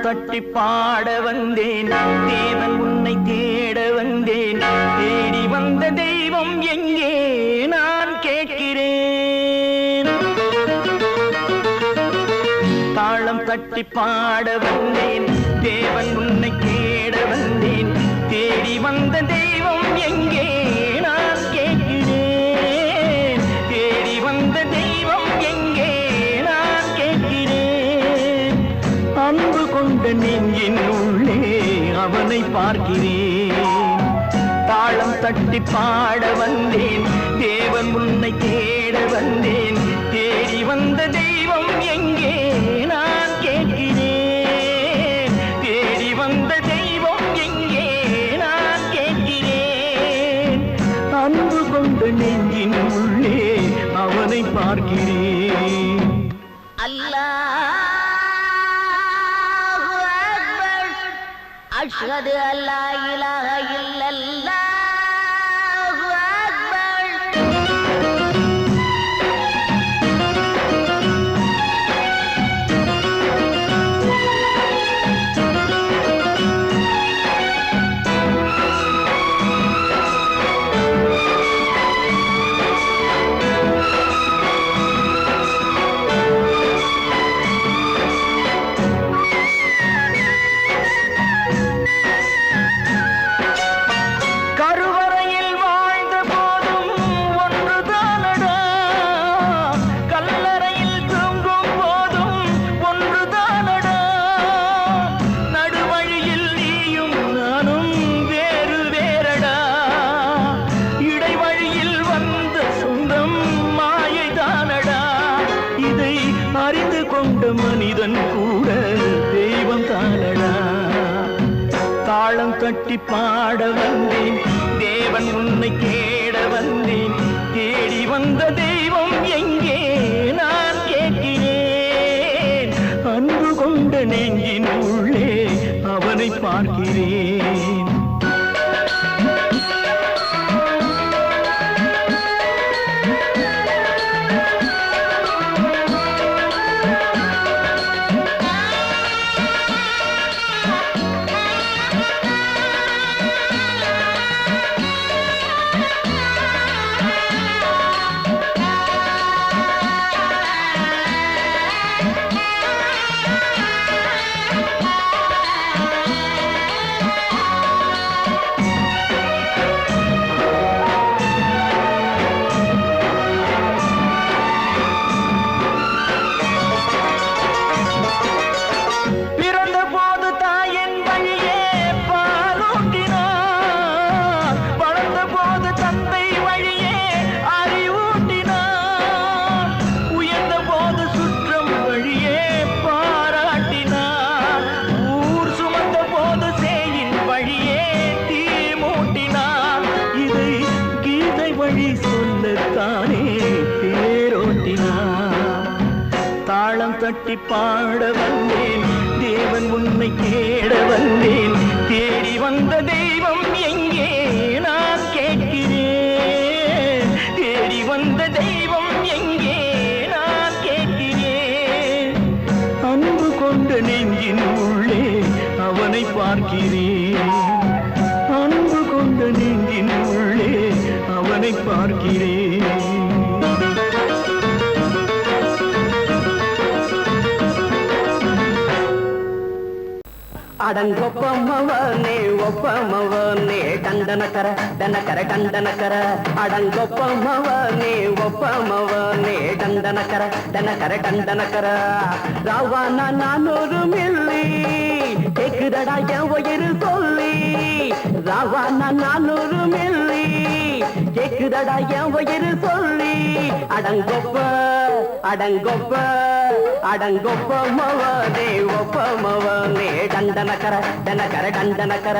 தட்டி பாட வந்தேன், தேவன் உன்னை தேட வந்தேன். தேடி வந்த தெய்வம் எங்கே நான் கேட்கிறேன். தாளம் தட்டி பாட வந்தேன், தேவன் உன்னை தேட வந்தேன். தேடி வந்த தெய்வம் எங்கே நான் கேட்கிறேன். தேடி வந்த தெய்வம் எங்கே நான் கேட்கிறேன். அன்பு கொண்ட நெஞ்சின் உள்ளே அவனை பார்க்கிறேன். தாளம் தட்டி பாட வந்தேன், தேவன் உன்னை தேட வந்தேன். தேடி வந்த தெய்வம் எங்கே நான் கேட்கிறேன். தேடி வந்த தெய்வம் எங்கே நான் கேட்கிறேன். அன்பு கொண்ட நெஞ்சின் உள்ளே அவனை பார்க்கிறேன். அல்லாஹு அக்பர், அஷ்ஹது அல்லா இலாஹ இல்லல்லாஹு அக்பர். கருவறையில் வாழ்ந்த போதும் ஒன்றுதானடா, கல்லறையில் தூங்கும் போதும் ஒன்றுதானடா. நடுவழியில் நீயும் நானும் வேறு வேறடா. இடைவழியில் வந்த சொந்தம் மாயைதானடா. இதை அறிந்து கொண்ட மனிதன் கூட தெய்வம் தானடா. தாளம் தட்டி பாட வந்தேன், தேவன் உன்னை தேட வந்தேன். தேடி வந்த தெய்வம் எங்கே நான் கேட்கிறேன். அன்பு கொண்ட நெஞ்சின் உள்ளே அவனை பார்க்கிறேன். பிறந்த போது தாயின் வழியே பாலூட்டினார், வளர்ந்த போது தந்தை வழியே அறிவூட்டினார், உயர்ந்த போது சுற்றம் வழியே பாராட்டினார், ஊர் சுமந்த போது சேயின் வழியே தீ மூட்டினார். இதை கீதை வழி சொல்லத்தானே தேரோட்டினார். தாளம் தட்டி பாட வந்தேன், தேவன் உன்னை தேட வந்தேன். தேடி வந்த தெய்வம் எங்கே நான் கேட்கிறேன். தேடி வந்த தெய்வம் எங்கே நான் கேட்கிறேன். அன்பு கொண்ட நெஞ்சின் உள்ளே அவனை பார்க்கிறேன். அன்பு கொண்ட நெஞ்சின் உள்ளே அவனை பார்க்கிறேன். அடங்கொப்பமவனே ஒப்பமவனே டண்டனக்கர டனக்கர டண்டனக்கர. அடங்கொப்பமவனே ஒப்பமவனே டண்டனக்கர டனக்கர டண்டனக்கர. ராவான 400 மில்லி கேக்குதடா என் உயிர் சொல்லி. ராவான 400 மில்லி கேக்குதடா என் உயிர் சொல்லி. அடங்கொப்ப அடங்கொப்ப அடங்கொப்பமவனே ஒப்பமவனே டண்டனக்கர டனக்கர டண்டனக்கர.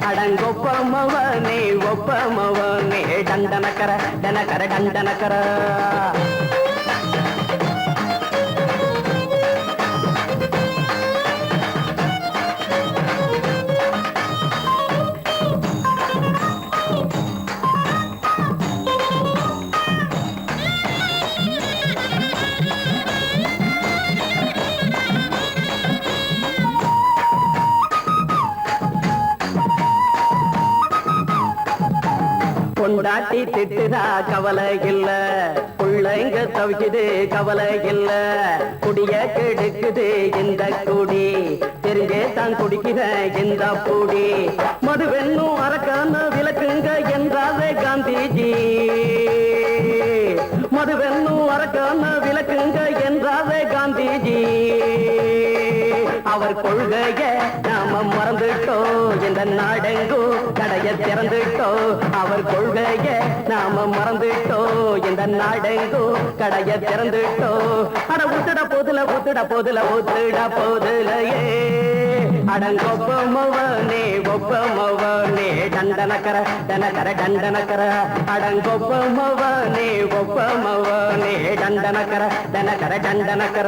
அடங்கொப்பமவனே ஒப்பமவனே டண்டனக்கர டனக்கர டண்டனக்கர. பொண்டாட்டி திட்டுதா கவலை இல்ல, பிள்ளைங்க தவிக்குது கவலை இல்ல, குடிய கெடுக்குது இந்த குடி, தெரிஞ்சே தான் குடிக்கிற இந்த பூடி, மதுவென்னும் அரக்கான விளக்குங்க என்றாரே காந்திஜி, மதுவென்னும் அரக்கான விளக்குங்க என்றாரே காந்திஜி. அவர் கொள்கைய நாம மறந்துட்டோம், இந்த நாடெங்கோ கடைய திறந்துட்டோம். அவர் கொள்கைய நாம மறந்துட்டோம், இந்த நாடெங்கோ கடைய திறந்துட்டோம். அட ஊத்துட போதுல ஊத்துட போதுல ஊத்துட போதுலையே, அடங்கொப்பமவனே ஒப்பமவனே டண்டனக்கர டனக்கர டண்டனக்கர, அடங்கொப்பமவனே ஒப்பமவனே டண்டனக்கர டனக்கர டண்டனக்கர.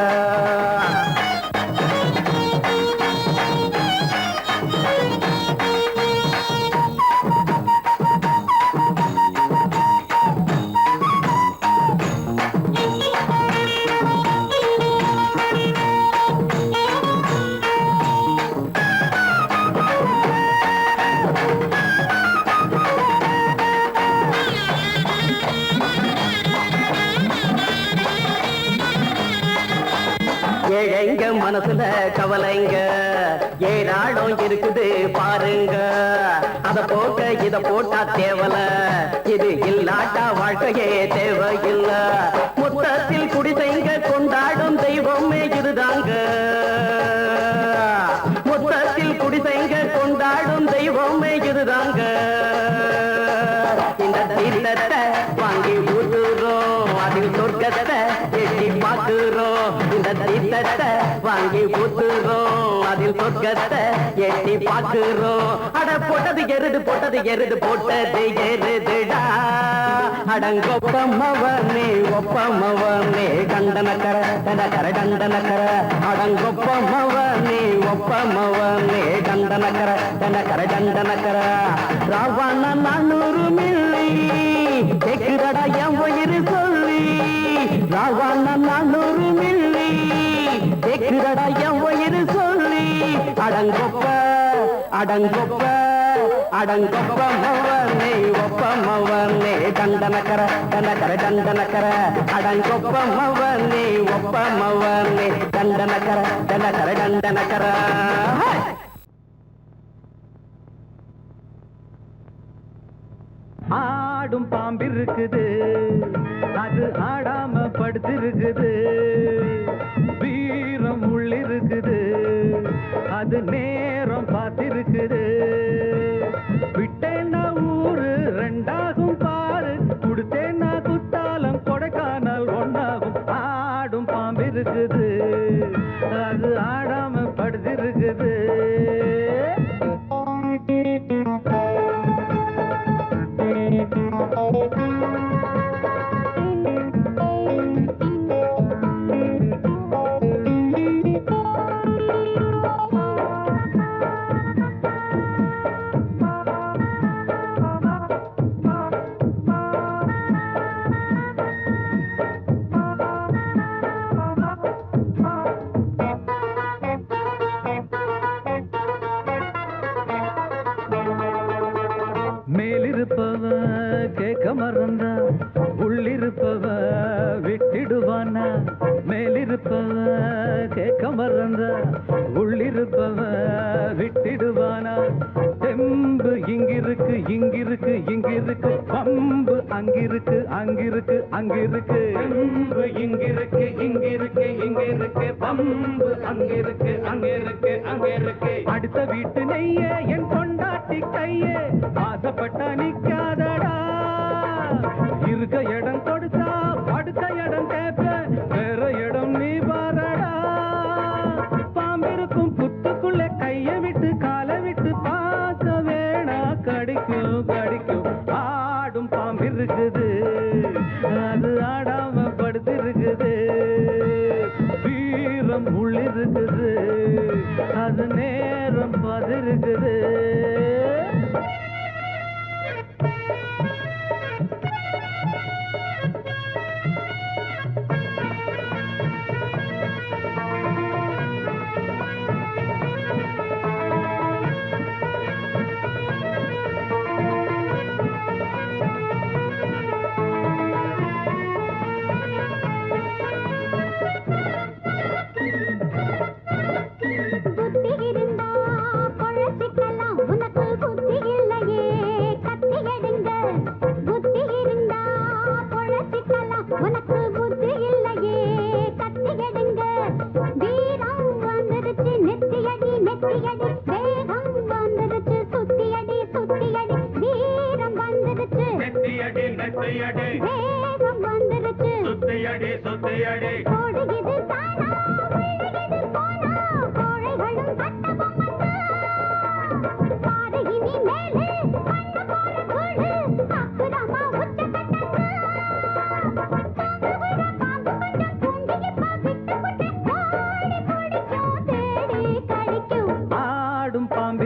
ஏழைங்க மனசுல கவலைங்க ஏராளம் இருக்குது பாருங்க, அத போக்க இத போட்டா தேவல, இது இல்லாட்டா வாழ்க்கையே தேவையில்ல. மொத்தத்தில் குடிசைங்க கொண்டாடும் தெய்வமே இதுதாங்க, மொத்தத்தில் குடிசைங்க கொண்டாடும் தெய்வமே இதுதாங்க. இந்த தீர்த்தத்தை வாங்கி ஊத்துறோம், அதில் சொர்க்கத்தை எட்டி பார்க்கிறோம். இந்த தீர்த்தத்தை வாங்கி ஊத்துறோம், அதில் சொர்க்கத்தை எட்டி பார்க்கிறோம். அட போட்டது எருது போட்டது எருது போட்டது எருதுடா, அடங்கொப்பமவனே ஒப்பமவனே கண்டனக்கர டனக்கர டண்டனக்கர, அடங்கொப்பமவனே ஒப்பமவனே கண்டனக்கர டனக்கர டண்டனக்கர. ராவண 400 மில்லி கேக்குதடா என் உயிர் சொல்லி, ராவண 400 மில்லி கேக்குதடா என் உயிர் சொல்லி, அடங்கொப்ப அடங்கொப்ப அடங்கொப்பமவனே ஒப்பமவனே டண்டனக்கர டனக்கர டண்டனக்கர, அடங்கொப்பமவனே ஒப்பமவனே டண்டனக்கர டனக்கர டண்டனக்கர. ஆடும் பாம்பிருக்குது, அது ஆடாம படுத்திருக்குது, வீரம் உள்ளிருக்குது, அது நேரம் பார்த்திருக்குது. விட்டேன்னா ஊரு ரெண்டாகும் பாரு, கொடுத்தேன்னா குத்தாலம் கொடைக்கானல் ஒன்னாகும். ஆடும் பாம்பிருக்குது, அது ஆடாம படுத்திருக்குது. மேலிருப்பவ கேட்க மறந்தா உள்ளிருப்பவ விட்டிடுவானா, மேலிருப்பவ கேட்க மறந்தா உள்ளிருப்பவ விட்டிடுவானா. தெம்பு இங்கிருக்கு இங்கிருக்கு இங்கிருக்கு, பம்பு அங்கிருக்கு அங்கிருக்கு அங்கிருக்கு, தெம்பு இங்கிருக்கு இங்கிருக்கு இங்கிருக்கு, பம்பு அங்கிருக்கு அங்கிருக்கு அங்கிருக்கு. அடுத்த வீட்டு நெய்ய என் கொண்டாட்டி கையே ஆசைப்பட்ட நிக்காதடா, இருக்க இடம் கொடுத்தா படுத்த இடம் கேட்ப, வேற இடம் நீ பாரடா. பாம்பிருக்கும் புத்துக்குள்ள கைய விட்டு காலை விட்டு பார்க்க வேணா, கடிக்கும் கடிக்கும். ஆடும் பாம்பிருக்குது, அது ஆடாம படுத்திருக்குது, வீரம் உள்ளிருக்குது, அது நேரம் பதிருக்குது.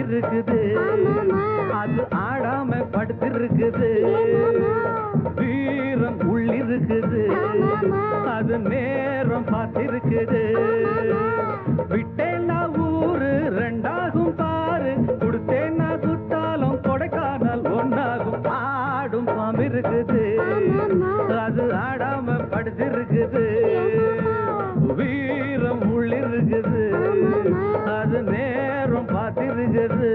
இருக்குது அது ஆடாம படுத்திருக்குது வீரம் உள்ளிருக்குது அது நேரம் பார்த்திருக்குது விட்டேன்னா ஊரு ரெண்டாகும் பாரு கொடுத்தேன்னா குத்தாலும் கொடைக்கானல் ஒன்னாகும் ஆடும் பாம்பு இருக்குது அது ஆடாம படுத்திருக்குது வீரம் உள்ளிருக்குது அது நேரம் பார்த்திருக்குது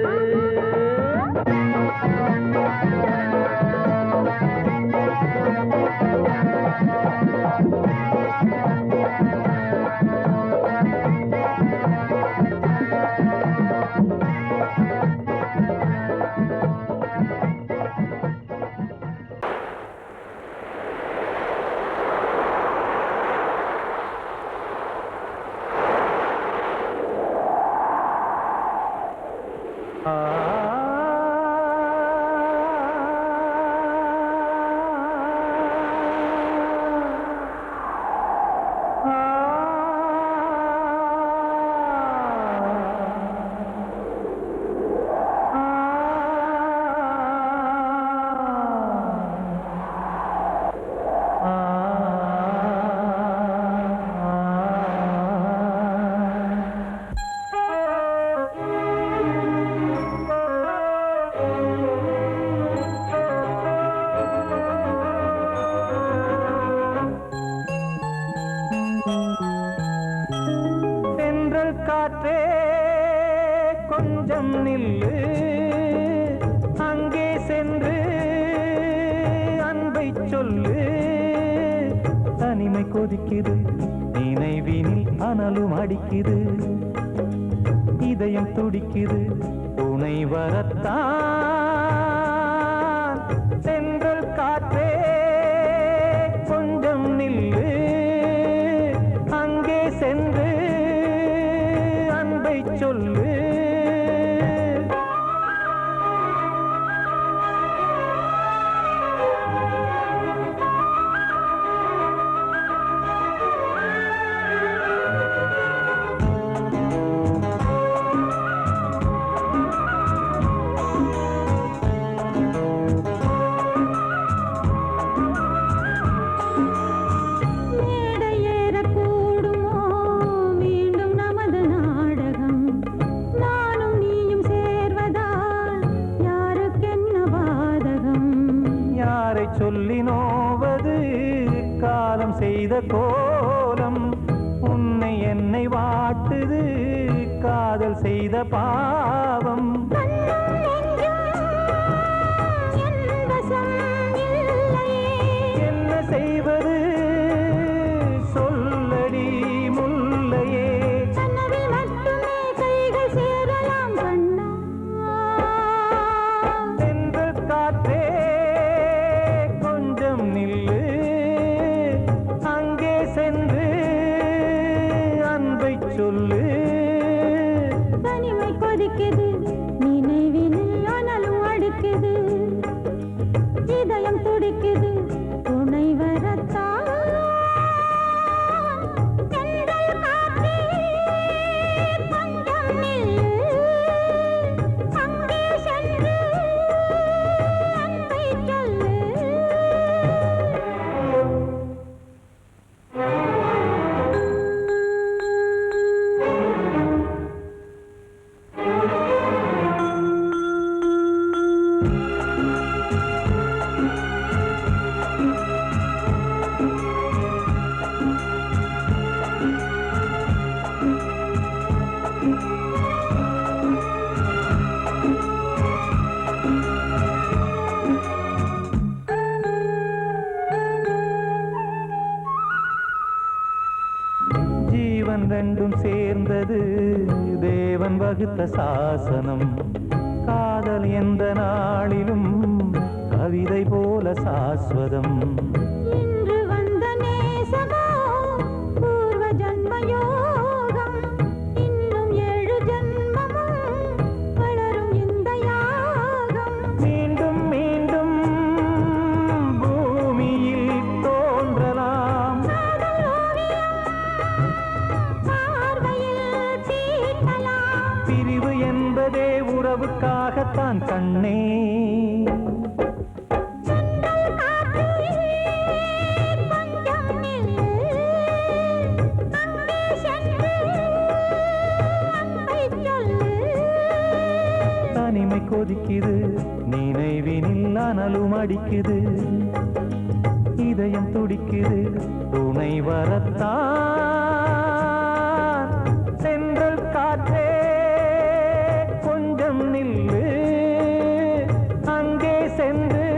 காற்றே கொஞ்சம் நில்லு அங்கே சென்று அன்பை சொல்லு தனிமை கொதிக்குது நினைவினில் அனலும் அடிக்குது இதயம் துடிக்குது துணை வரத்தான் சென்றல் காற்றே கொஞ்சம் நில்லு அங்கே சென்று சொல்லு சொல்லி நோவது காலம் செய்த கோலம் உன்னை என்னை வாட்டுது காதல் செய்த பாவம் என்ன செய்வது சொல்லடி முல்லையே சென்று காற்றே நில்லு அங்கே சென்று அன்பை சொல்லு தனிமை கொதிக்குது நினைவினில் அனலும் அடிக்குது இதயம் துடிக்குது துணை வரத்தான் ரெண்டும் சேர்ந்தது தேவன் வகுத்த சாசனம் காதல் எந்த நாளிலும் கவிதை போல சாஸ்வதம் இன்று வந்த நேசமோ பூர்வ ஜன்மயோகம் இன்னும் 7 ஜன்மமும் வளரும் இந்த யாகம் மீண்டும் மீண்டும் பூமியில் தோன்றலாம் பிரிவு என்ற என்பதே உறவுக்காகத்தான் கண்ணே. தனிமை கொதிக்குது, நினைவினில் அனலும் அடிக்குது, இதயம் துடிக்குது, துணை வரத்தான். சென்றல் காற்றே கொஞ்சம் நில்லு, அங்கே சென்று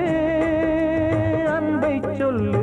அன்பை சொல்லு.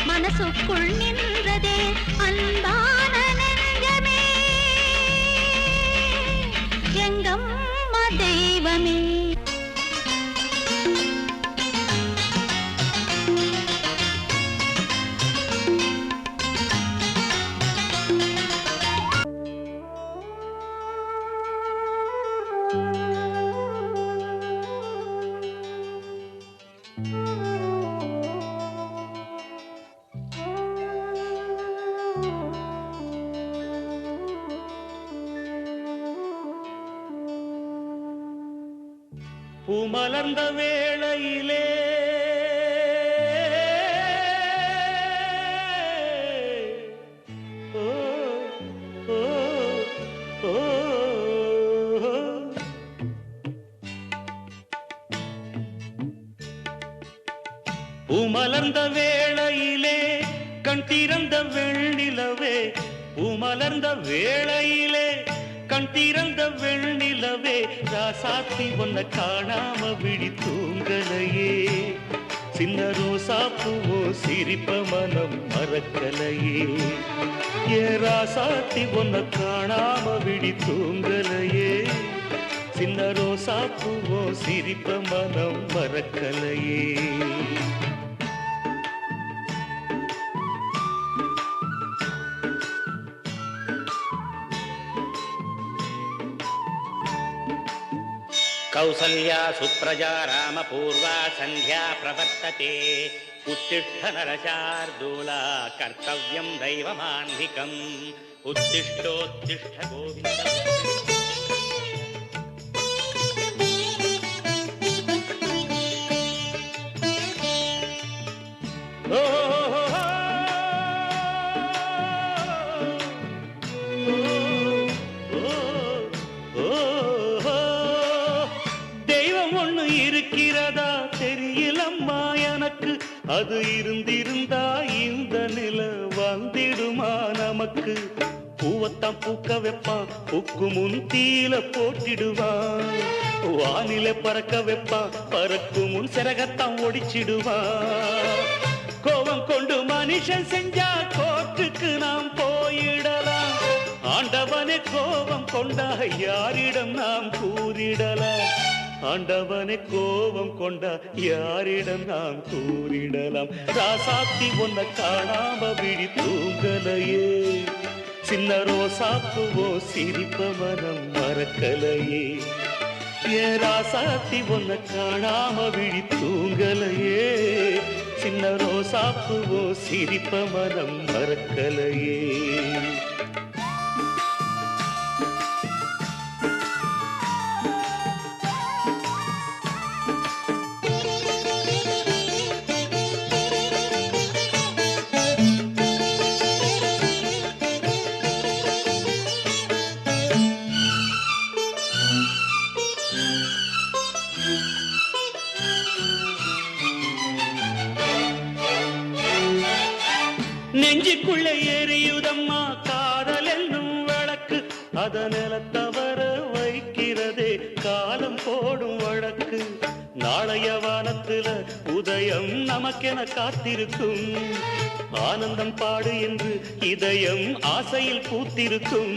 மனசுக்குள் நின்றதே அன்பான நெஞ்சமே, எங்கம்மா தெய்வமே. மலர்ந்த வேளையிலே பூமலர்ந்த வேளையிலே கண் திறந்த வெண்ணிலவே பூமலர்ந்த வேளையிலே கண் திறந்த வெண்ணிலவே ராசாத்தி ஒன்ன காணாம விழி தூங்கலையே சின்ன ரோசா பூவோ சிரிப்ப மனம் மறக்கலையே ஏ ராசாத்தி ஒன்ன காணாம விழி தூங்கலையே சின்ன ரோசா பூவோ சிரிப்ப மனம் மறக்கலையே कौसल्या सुप्रजा रामपूर्वा सन्ध्या प्रवर्तते उत्तिष्ठ नरशार्दूला कर्तव्यं दैवमान्धिकम् उत्तिष्ठोत्तिष्ठ गोविन्द அது இருந்திருந்தா இந்த நில வந்திடுமா நமக்கு பூவத்தான் பூக்க வைப்பான் பூக்கு முன் தீல போட்டிடுவான் வானில பறக்க வைப்பான் பறக்கு முன் சிறகத்தான் ஒடிச்சிடுவான் கோபம் கொண்டு மனுஷன் செஞ்சா கோர்ட்டுக்கு நாம் போயிடலாம் ஆண்டவனே கோபம் கொண்டா யாரிடம் நாம் கூறிடலாம் ஆண்டவனை கோபம் கொண்டா யாரிடம் நாம் கூறிடலாம் ராசாத்தி ஒன்ன காணாம விழி தூங்கலையே சின்ன ரோசாப்புவோ சிரிப்ப மனம் மறக்கலையே ஏ ராசாத்தி ஒன்ன காணாம விழி தூங்கலையே சின்ன ரோசாப்புவோ சிரிப்ப மனம் மறக்கலையே நெஞ்சுக்குள்ளே எரியுதம்மா காதல் என்னும் வழக்கு அதனில தவற வைக்கிறதே காலம் போடும் வழக்கு நாளைய வானத்துல உதயம் நமக்கென காத்திருக்கும் ஆனந்தம் பாடு என்று இதயம் ஆசையில் பூத்திருக்கும்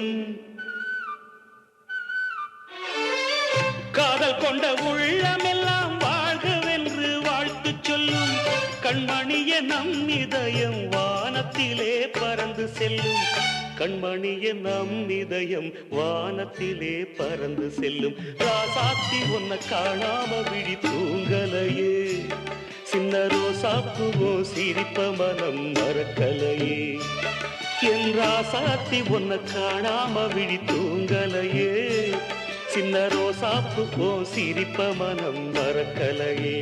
காதல் கொண்ட உள்ளமெல்லாம் வாழ்கவென்று வாழ்த்து சொல்லும் கண்மணிய நம் இதயம் வானத்திலே பறந்து செல்லும் கண்மணிய நம் இதயம் வானத்திலே பறந்து செல்லும் ராசாத்தி ஒன்ன காணாம விழி தூங்கலையே சின்ன ரோசாப்புவோ சிரிப்ப மனம் மறக்கலையே என் ராசாத்தி ஒன்ன காணாம விழி தூங்கலையே சின்ன ரோசாப்புவோ சிரிப்ப மனம் மறக்கலையே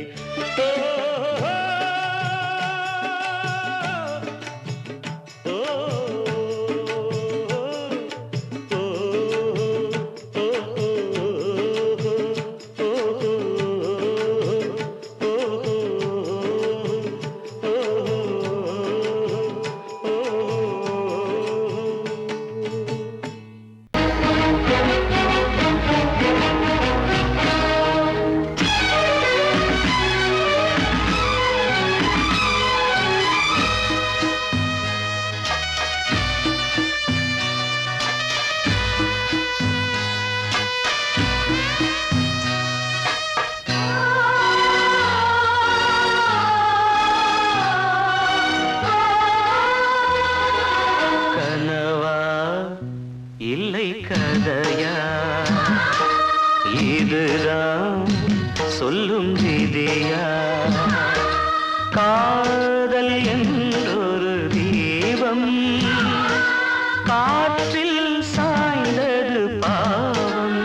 இதுதான் சொல்லும் விதியா காதல் என்றொரு தீபம் காற்றில் சாய்ந்தது பாவம்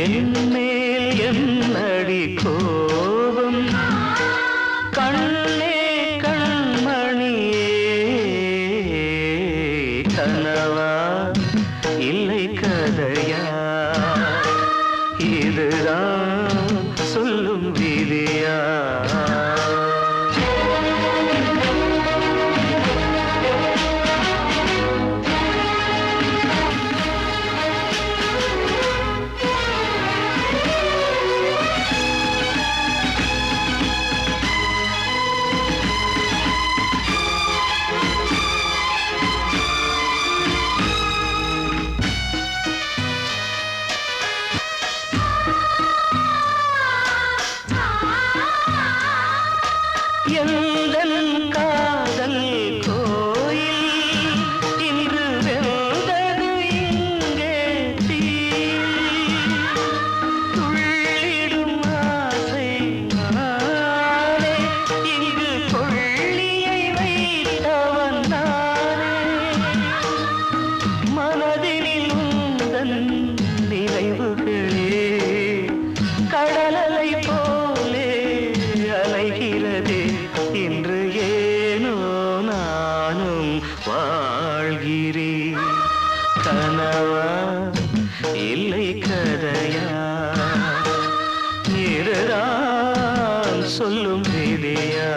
என் மேல் என்ன கனவா இல்லை கதையா இதுதான் சொல்லும் விதியா எந்தன் காதல் கோயில் இன்று வெல்வது இங்கே தீ துள்ளிடும் ஆசை நானே இங்கு கொள்ளியை வைத்தவன் நானே மனதினில் உந்தன் நினைவுகளே கடலலை போலே அலைகிறதே இன்று ஏனோ நானும் வாழ்கிறேன் கனவா இல்லை கதையா இதுதான் சொல்லும் விதியா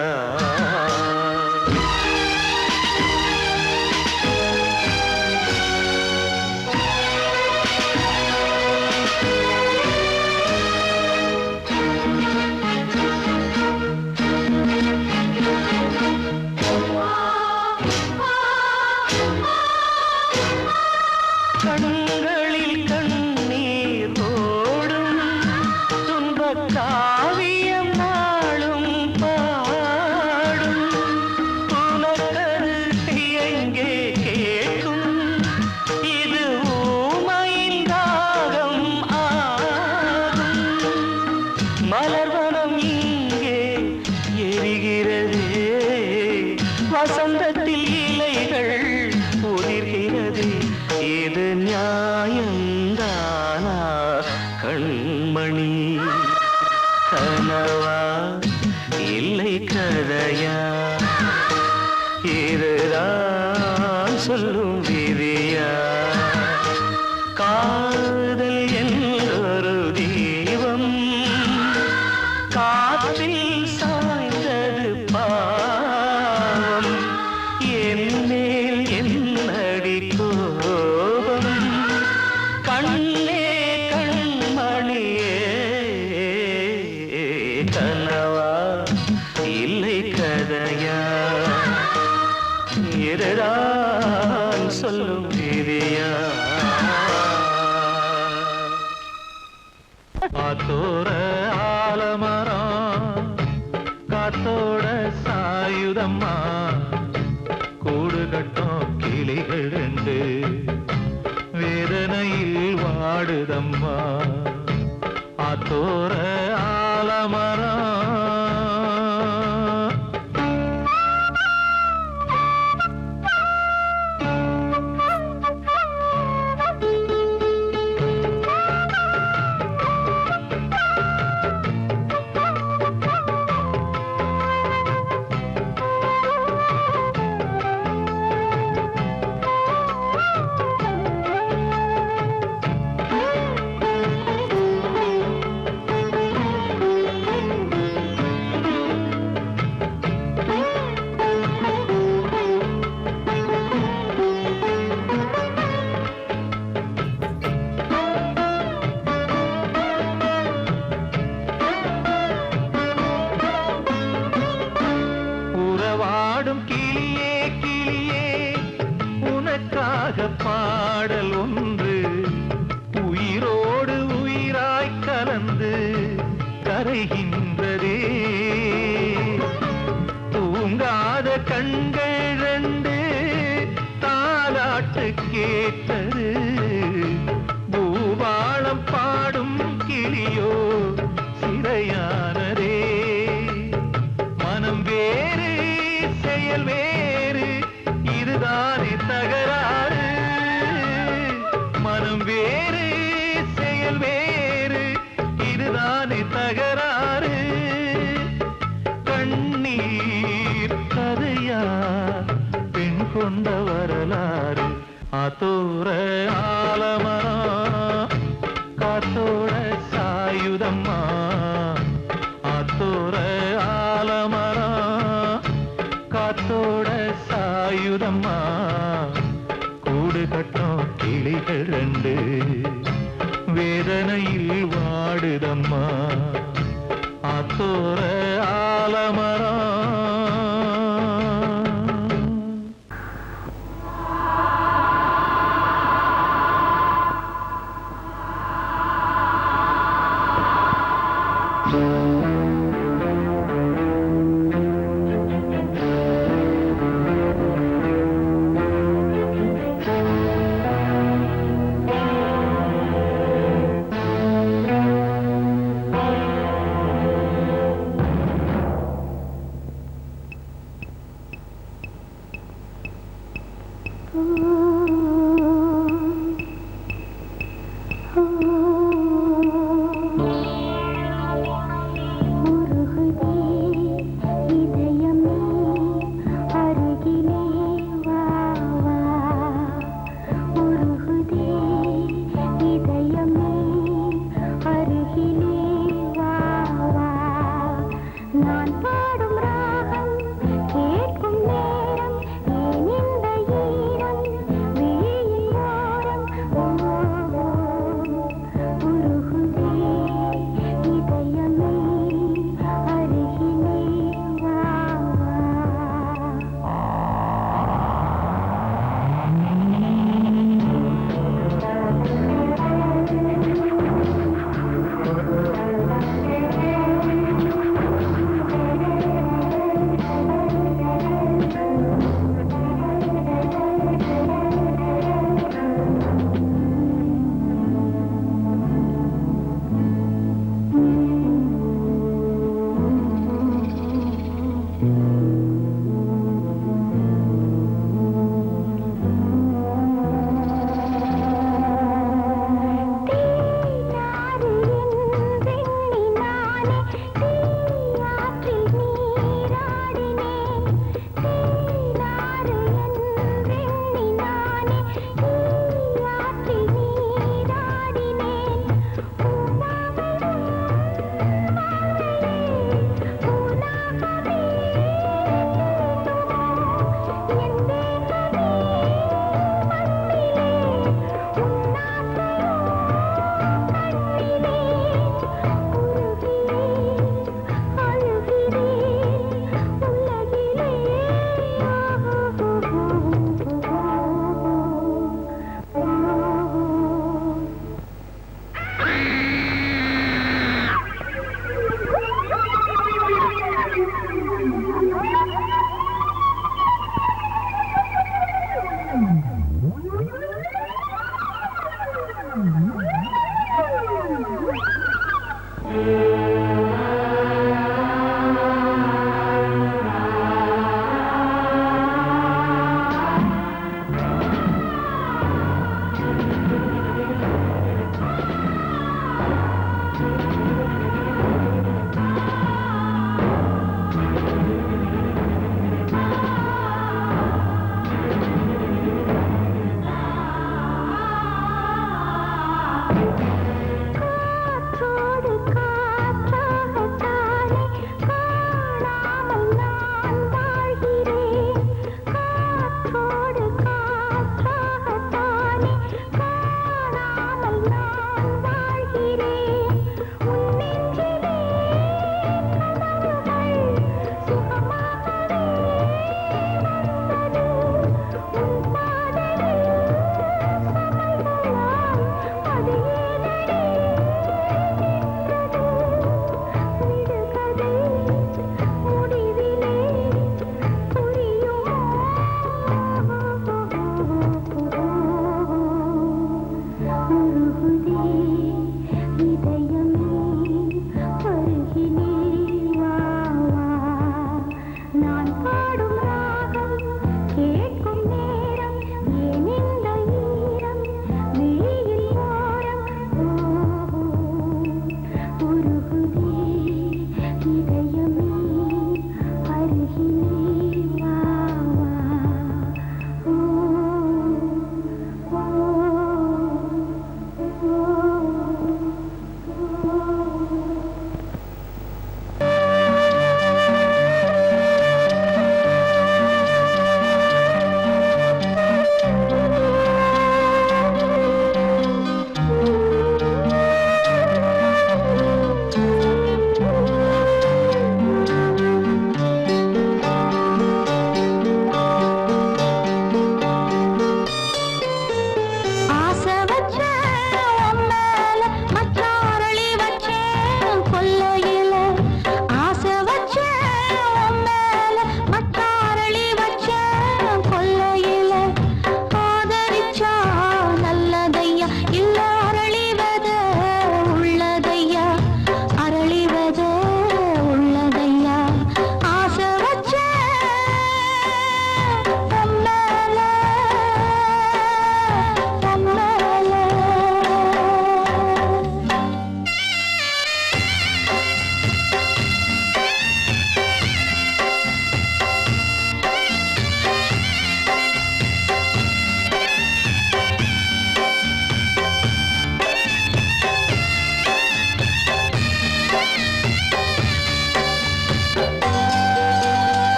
கண்களில் கண்ணீர் ஓடும் துன்பக் காவியம் நாளும் பாடும் உனக்கது எங்கே கேட்கும் இது ஊமையின் தாகம் ஆகும் மலர்வனம் இங்கே எரிகிறதே வசந்தத்தில் இலைகள் உதிர்கிறது இது நியாயந்தானா கண்மணி கனவா இல்லை கதையா இதுதான் சொல்லும் விதியா காதல் என்றொரு தீபம் காற்றில் சாய்ந்தது பாவம் என் மேல் என்னடி கோபம் கண்ணே கண்மணியே கனவா இல்லை கதையா இதுதான் சொல்லும் விதியா ஆத்தோர ஆலமரம் காத்தோட சாயுதம்மா கூடு கட்டும் கிளிகள் ரெண்டு வேதனையில் வாடுதம்மா ஆத்தோர ஆலமரம் உறவாடும் கிளியே கிளியே உனக்காக பாடல் ஒன்று உயிரோடு உயிராய் கலந்து கரைகின்றதே தூங்காத கண்கள் ரெண்டு தாலாட்டு கேட்டது பூபாளம் பாடும் கிளியோ சிறையானதே மனம் வேறு செயல் வேறு இதுதானே தகராறு மனம் வேறு செயல் வேறு இதுதானே தகராறு கண்ணீர் கதையா பெண் கொண்ட வரலாறு ஆத்தோர ஆலமரம் காத்தோட சாயுதம்மா ஆத்தோர ஆலமரம் காத்தோட சாயுதம்மா கூடு கட்டும் கிளிகள் ரெண்டு வேதனையில் வாடுதம்மா ஆத்தோர ஆலமரம்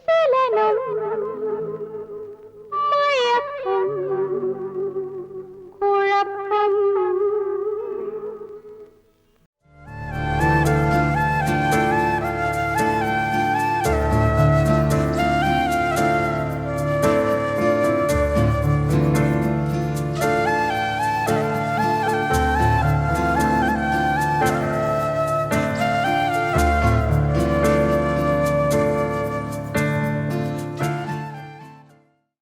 சலனம்